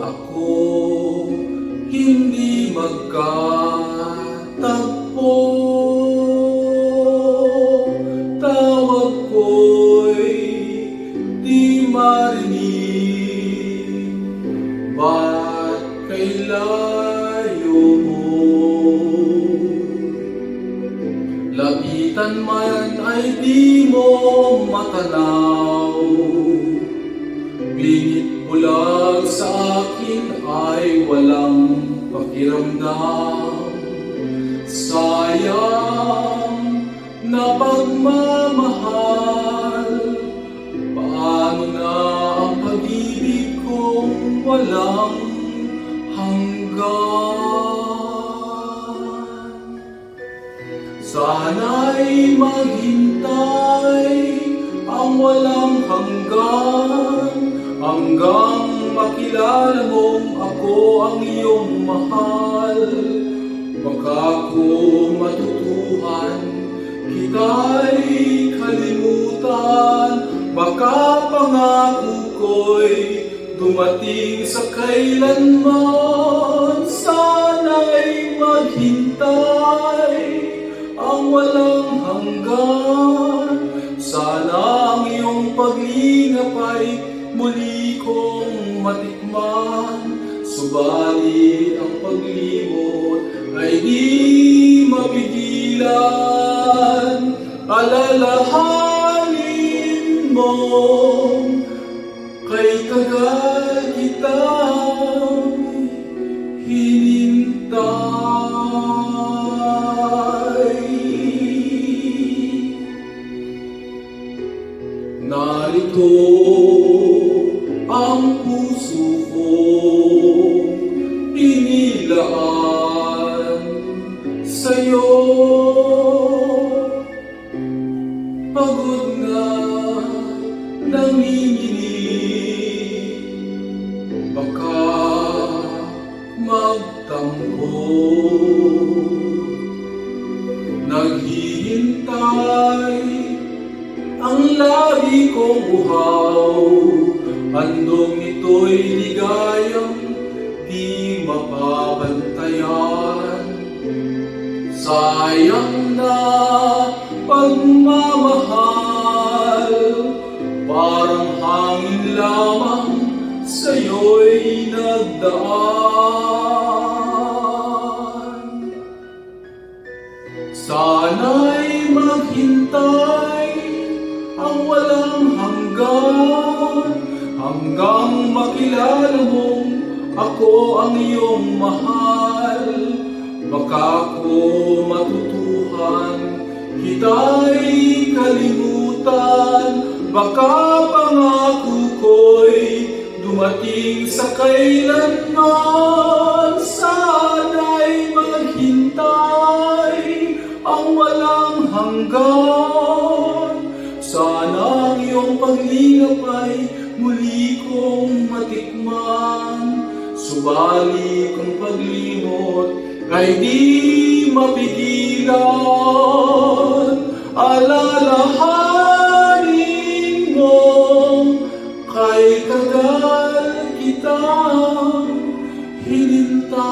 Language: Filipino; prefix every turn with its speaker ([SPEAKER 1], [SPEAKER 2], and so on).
[SPEAKER 1] ako hindi magkatagpo. Tawag ko'y di marinig, ba't kay layo mo? Lapitan man ay di mo matanaw, bingit bulag sa akin ay walang pakiramdam. Sayang na pagmamahal, paano na ang pag-ibig kong walang hanggan? Sana'y maghintay ang walang hanggan, hanggang makilala mong ako ang iyong mahal. Baka kung matutuhan kita'y kalimutan, baka pangako ko'y dumating sa kailanman. Sana'y maghintay ang walang hanggan, sana ang iyong paglingap ay muli kong matikman. Subalit ang paglimot ay di mapigilan. Alalahanin mo kay tagal kitang hinintay. Narito ang puso kong inilaan sa'yo. Pagod na nanginginig, baka magtampo. Naghihintay ang labi kong uhaw, handog nito'y ligayang di mapapantayan. Sayang na pagmamahal, parang hangin lamang sa'yo'y nagdaan. Sana'y maghintay ang walang hanggan, hanggang makilala mong ako ang iyong mahal. Baka kung matutuhan kita'y kalimutan, baka pangako ko'y dumating sa kailanman. Sana'y maghintay ang walang hanggan, sana ang iyong paglingap ay muli kong matikman. Subalit kung paglimot ay di mapigilan. Alalahanin mo kay tagal kitang hinintay.